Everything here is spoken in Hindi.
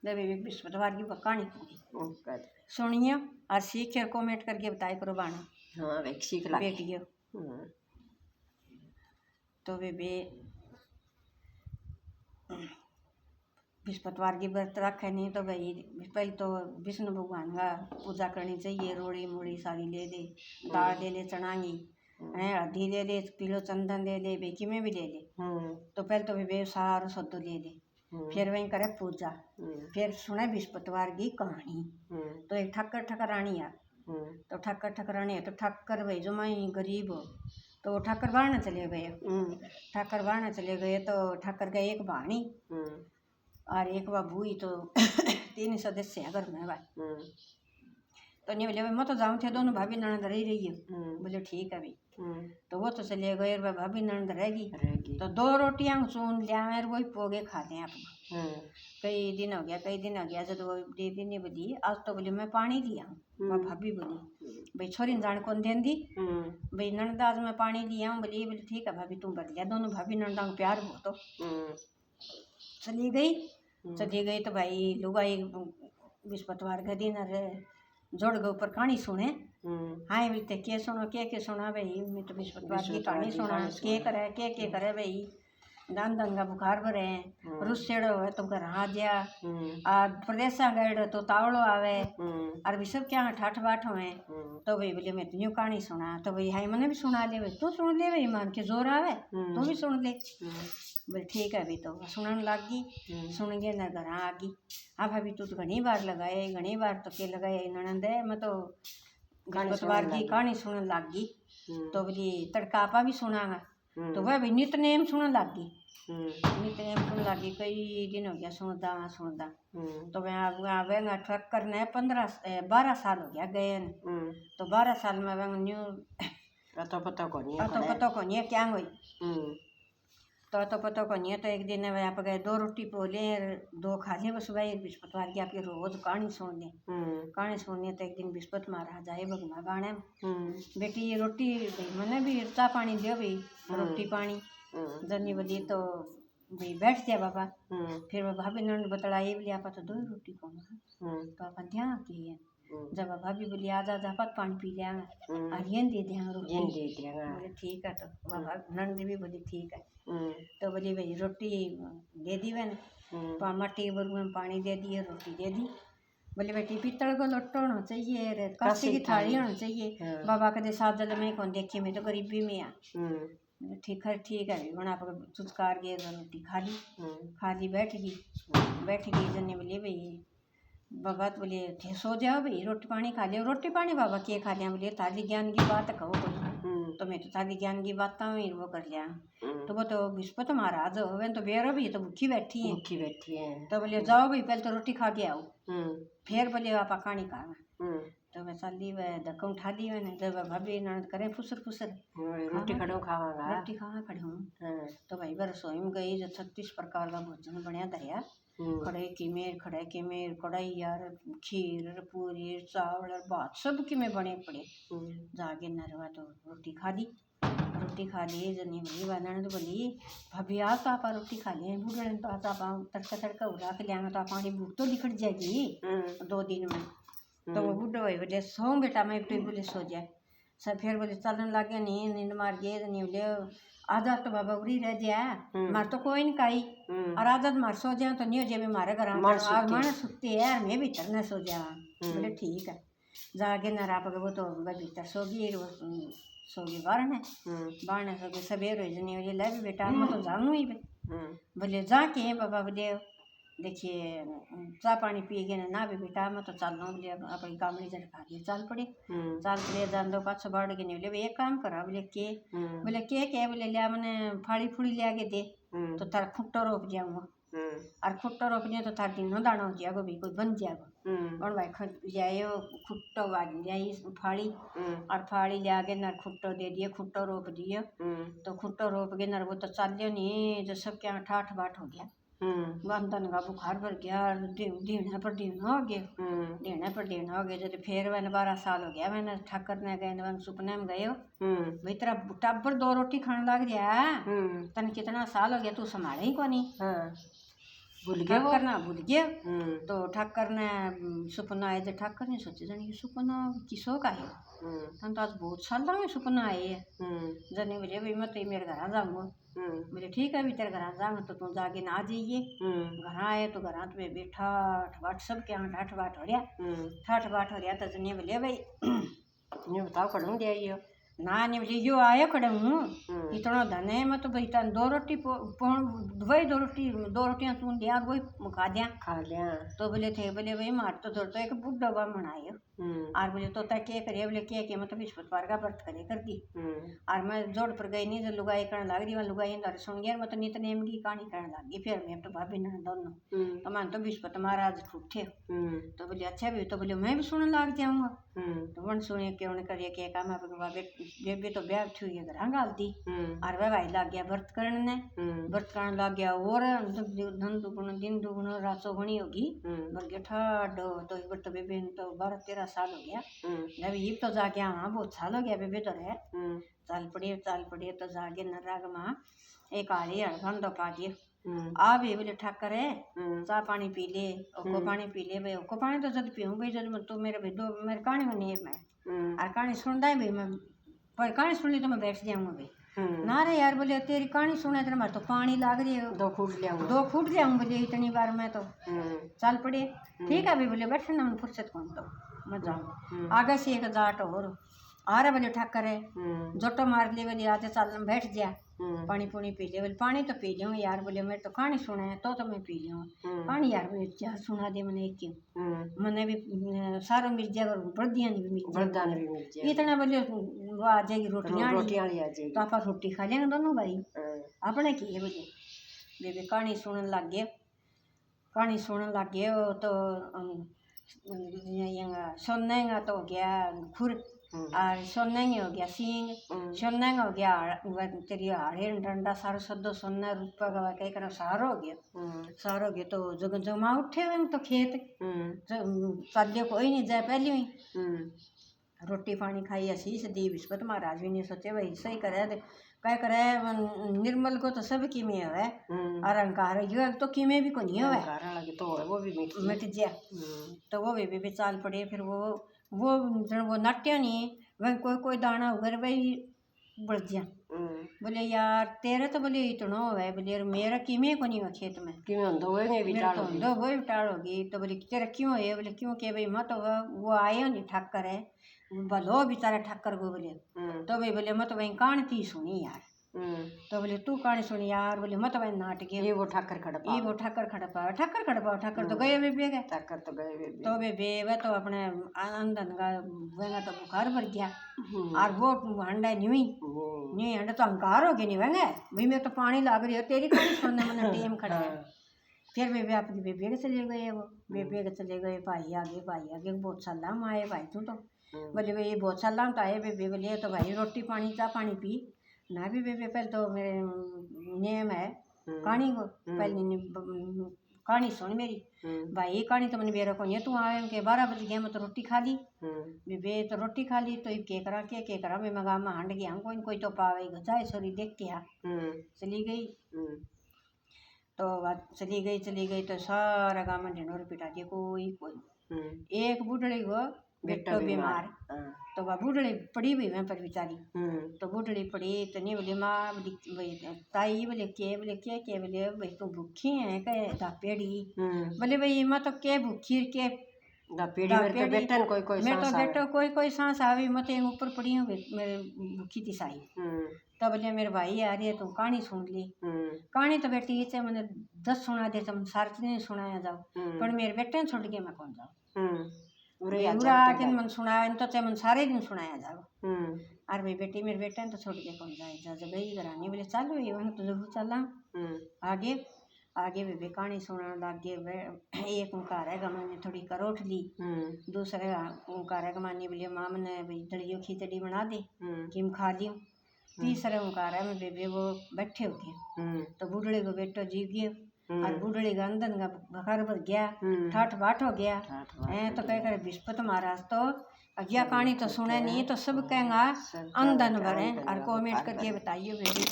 वे बृहस्पतिवार की कहानी कर सुनिए और सीख कर कमेंट करके बताए करो बाना। हाँ वे सीख ला बेटियो तो वे बृहस्पतिवार की व्रत रखे नहीं तो भाई पहले तो विष्णु भगवान का पूजा करनी चाहिए। रोड़ी मूड़ी सारी ले ले, दाल ले ले, चनांगी हल्दी ले ले, पीलो चंदन ले ले, बेकी में भी ले ले। तो पहले तो वे सारा सद्दो ले ले, फिर वहीं करे पूजा, फिर सुने बृहस्पतिवार की कहानी। तो एक ठक्कर ठकरानी है, तो ठक्कर ठकरानी है तो ठक्कर भाई जो मैं गरीब हो तो वो ठक्कर बाढ़ने चले गए। ठक्कर बाढ़ने चले गए तो ठक्कर गए एक भाणी और एक बाबू ही तो 3 सदस्य है घर में भाई। तो नहीं बोले मैं तो जाऊँ थे, दोनों भाभी ननद रही रही है। बोले ठीक है भाई। तो वो तो चले गए, भाभी ननद रहेगी तो 2 रोटियां चून लिया वही पोगे खा लें अपना। कई दिन हो गया जब वो दीदी ने बोली आज तो बोली मैं पानी लिया हूँ। भाभी बोली भाई छोरी जान कौन देन दी भाई ननद आज मैं पानी लिया हूँ। बोली ठीक है भाभी तुम बदलिया। दोनों भाभी ननदा को प्यार हो तो चली गई तो भाई लुगाई बृहस्पतिवार का दिन जोड़ के ऊपर कहानी सुने। हाँ भी के सुनो के सुना भाई मैं तो बृहस्पतिवार की कहानी सुना के करे भाई दान का बुखार भरे रुसेड़ो है तो घर आ गया आ प्रदेश गए तो तावड़ो आवे और भी सब क्या ठाठ बाट हुए। तो भाई बोले मैं तुझे कहानी सुना तो भाई हाई मैंने भी सुना ले भाई तू सुन ले भाई मान के जोर आवे तू भी सुन ले। बोले ठीक है अभी तो सुनने लग गई। सुन गए न घर आ गई। हाँ भाभी तू तो घनी बार लगाए घनी बार तो के लगाए ननंद है मैं तो बृहस्पतिवार की कहानी सुनने लग गई। तो बोली तड़कापा भी सुनागा तो वह भी नितनेम सुनने लग गई। नितनेम सुनने लग गई कई दिन हो गया सुनदा तो वह ठक्कर ने 12 साल हो गया गए तो 12 साल में वह न्यू पता को नहीं है क्या हुई तो पता को नहीं है। तो एक दिन वह आप गए 2 रोटी पोले 2 खा लिए बस भाई बृहस्पतिवार की आपकी रोज कहानी सुन ले कहानी सुननी है। तो एक दिन बृहस्पति महाराज आए भगवा बाणे बेटी ये रोटी मैंने भी चाह पानी दियो भाई रोटी पानी जनी बदी तो भाई बैठ गया बाबा। फिर वह भाभी नंद बतलाई बोली आप तो 2 रोटी कौन तो आप ध्यान की है जब भाभी बोली आजा पत पानी पी लिया और ये दे दिया रोटी बोले ठीक है। तो नंद भी बोली ठीक है। तो बोली भाई रोटी दे दी मैंने मट्टी बरू में पानी दे दिए रोटी दे दी। बोले बेटी पीतल को लोटो होना चाहिए कांसे की थाली होना चाहिए। बाबा कदे सादल में कौन देखी मैं तो गरीबी में आ ठीक है बना आप चुचकार गए रोटी खा ली बैठ गई जने बोले भाई बाबा तो बोले सो जाओ भाई रोटी पानी खा लिया। रोटी पानी बाबा के खा लिया बोले थाली ज्ञान की बात कहो कोई तो मैं तो थाली ज्ञान की बात वो कर लिया। तो वो तो बृहस्पति महाराज हो तो बेरो भी तो भूखी बैठी है। तो बोले जाओ भाई पहले तो रोटी खा के आओ फिर बोले आप कहानी खाना। तो मैं चली वह धक्का उठा दी मैंने जब भाभी ननद करे फुसर रोटी खावा खड़े हूँ। तो भाई बर रसोई में गई जो 36 प्रकार का भोजन बनया दरिया खड़े की मेर कढ़ाई यार खीर पूरी चावल और भात सब की में बने पड़े जाके नरवा तो रोटी खा ली जनी बोली वाना तो बोली भाभी आ तो आप रोटी खा लिए बूढ़े तो आता आप तड़का उड़ा के लिया तो आप भूख तो निकट जाएगी 2 दिन में। तो वो बूढ़ा भाई बोले सो बेटा मैं बोले सो जाए सब फिर बोले चलन लगे नींद मार गए नहीं बोले आधा तो बाबा उड़ी रह जाए मार तो कोई नहीं काई और आधा मार सो जाए तो नहीं हो जाए मारे घर मार सुखती है यार मैं भीतर न सो जा। बोले ठीक है जाके न राप वो तो भीतर सोगी बारने सोगी सवेर हो जानी बोले ले भी बेटा मैं तो जानू ही बोले जाके बाबा बोले देखिए चाह पानी पी गए ना भी बेटा मैं तो चल रहा हूँ बोले अपनी कामड़ी जन खा के चल पड़े जान दो पाँच बढ़ गए नहीं बोले एक काम करा बोले के बोले लिया मैंने फाड़ी फूड़ी लिया के दे तो तार खुट्टो रोप जाऊँगा और खुट्टो रोप दिया तो तार दिन दाना हो जाएगा भी कोई बन जाएगा और भाई जाए खुट्टो बाज जाए फाड़ी और फाड़ी लिया के नर खुट्टो दे दिए खुट्टो रोप दिए तो खुट्टो रोप के नर वो तो चल नहीं जो सब क्या ठाठ बाट हो गया बंधन का बुखार भर गया दीना पर दीना हो गया जब फिर मैंने 12 साल हो गया मैंने ठाकर ने गए सुपने में गए भाई तेरा टब्बर 2 रोटी खाने लग गया तन कितना साल हो गया तू संभाले ही को नहीं। भूल गया वो। ठाकर ना भूल गया। तो ठाकर ने सपना आए, तो ठाकर ने सोचे जानी ये सपना किसो का है। हम तो आज बहुत साल में सपना आए है। जाने बोले भाई मैं तो मेरे घर जाऊंगा। बोले ठीक है भी तेरे घर जाऊंगा तो तू जाके ना जाइए। घर आए तो घर में बैठा बाट सब के यहाँ ठाठ बाट हो रहा। ठाठ बाट हो रहा तो जने बोले भाई ये बताओ कड़ूँ दे आइयो ना नहीं बोले यो आयो खड़े हूँ इतना धन है मैं तो भाई तन दो रोटी वही दो रोटियाँ तू दिया वही खा दिया खा लिया। तो बोले थे बोले भाई मार तो धर तो एक बुढ़ा ब्राह्मण आयो। और बोले तो तय क्या करिए बोले क्या मतलब बृहस्पतिवार का व्रत करे कर दी। और मैं जोड़ पर गई नहीं जो लुगाई करने लग रही वहाँ लुगाई सुन गया मैं तो नित नेम की कहानी करने लग गई। फिर मैं तो भाभी ने दोनों तो मैं तो बृहस्पति महाराज ठूठे। तो बोले अच्छा भी तो बोले मैं भी सुनने लग जाऊँगा। तो वन सुने के उन्हें करिए क्या काम है बेबी तो ब्याह छू घर गाल दी। और वह भाई लग गया व्रत करने व्रत करने लग गया और धन दुगुण दिन दुगुण रात सोगुणी होगी बन गया ठाडो। तो बेबी तो 12-13 साल हो गया। अभी ये तो जाके हाँ बहुत साल हो गया बेबी तो रहे चाल पड़िए तो जाके नराग माँ एक आड़ी हड़फंदो पा दिए। आ भी बोले ठाकर है चाह पानी पी ले ओको पानी पी ले भाई ओको पानी तो जब पीऊँ भाई जब तो मेरे भाई दो मेरे कहानी में नहीं मैं और कहानी सुनता है भाई मैं पर कहानी सुन ली तो मैं बैठ जाऊँगा भाई ना रे यार बोले तेरी कहानी सुने तेरे मारे तो पानी लाग रही है 2 फूट जाऊँ बोले इतनी बार मैं तो चल पड़े ठीक है भाई बोले बैठे ना मैं फुर्सत कौन तो मैं जाऊँ आगे से एक जाट और आ रहा बोले ठाकर है जोटो मार ले बोले आते चल बैठ जा पानी पुनी पी ले बोले पानी तो पी लूँ यार बोले मेरे तो कहानी सुना है तो मैं पी लूँ पानी यार बोले चार सुना दे मैंने एक क्यों मैंने भी सारों मिल जाएगा बर्दियाँ भी मिल जाएगी इतना बोले वो आ जाएगी रोटियाँ आ जाएगी तो आप रोटी खा लेंगे दोनों भाई अपने की है बोले बेबे कहानी सुनने लग गए तो सोनेगा तो हो गया खुर और सोनेंगे हो गया सींग सोनेंगे हो गया तेरी हाड़े डंडा सारो सदो सोना रूपा गवा कहीं करो सारो हो गया तो जग जमा उठे हुए तो खेत चालियो कोई नहीं जाए पहले ही रोटी पानी खाई असीस दी बृहस्पति महाराज भी नहीं सोचे भाई सही करे क्या करे निर्मल को तो सब किमें है और अहंकार है तो किमें भी को नहीं है तो वो भी मिट गया। तो वो भी चाल पड़े फिर वो नाट्य नहीं वह कोई दाना उगर भाई बढ़ गया। बोले यार तेरे तो बोले इतना है बोले मेरा किमें को नहीं हुआ खेत में दो वो टाड़ होगी। तो बोले तेरा क्यों है बोले क्यों के भाई मत वो आए नहीं ठाकर है भलो बेचारा ठाकर को बोले तो भाई बोले मत वही कहानी थी सुनी यार। तो बोले तू कहानी सुनी यार बोले मत वही नाटक ये वो ठाकर खड़पा ठाकर तो गए बेबे गए तो बेबे वह तो अपने अंदर का वह तो बुखार भर गया और वो हंडा नहीं हंडा तो अहंकार हो गया नहीं वह भाई मैं तो पानी लाग रही है तेरी कहानी सुनने मैंने टेम खड़ा है। फिर बेबे अपनी बेबे के चले गए वो बेबे के चले गए भाई आगे बहुत सलाम आए भाई तू तो बोले भाई बहुत सलाम तो आए बेबे बोले तो भाई रोटी पानी चाह पानी पी ना भी बेबे पहले तो मेरे नियम है कहानी को पहले कहानी सुन मेरी भाई कहानी तो मैंने बेरा को नहीं तू आए के 12 बज गया मैं तो रोटी खा ली बेबे तो रोटी खा ली तो के करा मैं मगा में हंड गया कोई तो पावे जाए सोरी देख के चली गई। तो चली गई तो सारा गाँव में ढिंडोर पिटा दिया कोई एक बुढ़ड़ी को बेटो बीमार तो वह बुढ़ड़ी पड़ी हुई वहाँ पर बेचारी तो बुढ़ड़ी पड़ी तो नहीं बोले माँ बोली ताई बोले क्या बोले भाई तू भूखी है क्या दापेड़ी बोले भाई माँ तो क्या भूखी के कोई सांस आवी मत ऊपर पड़ी हूँ मेरे भूखी थी साई। तो बोले मेरे भाई आ रही है तू कहानी सुन ली कहानी तो बेटी ये मैंने 10 सुना दे तुम सारे नहीं सुनाया जाओ पर मेरे बेटे ने छोड़ के मैं कौन जाऊँ आके मन सुनाया तो चाहे मन सारे दिन सुनाया जाओ और भाई बेटी मेरे बेटे ने तो छोड़ के कौन जाए जब गई करानी बोले चलो ये वहाँ तो जरूर चला आगे भी कहानी सुनाने लग गए। एक ओंकार है मैंने थोड़ी करोट ली दूसरे ओंकार है मानी बोले माँ मैंने भाई दड़ियों खिचड़ी बना दे किम खा लियो तीसरे ओंकार है मैं बेबे वो बैठे हो गए तो बूढ़े को बेटो जीव गए और बूढ़े का अंदर का बखार भर गया ठाठ बाट हो गया तो कह कर बृहस्पति महाराज तो अज्ञा कहानी तो सुने नहीं तो सब कहेंगा अंदन भरे और कमेंट करके बताइए बेबी।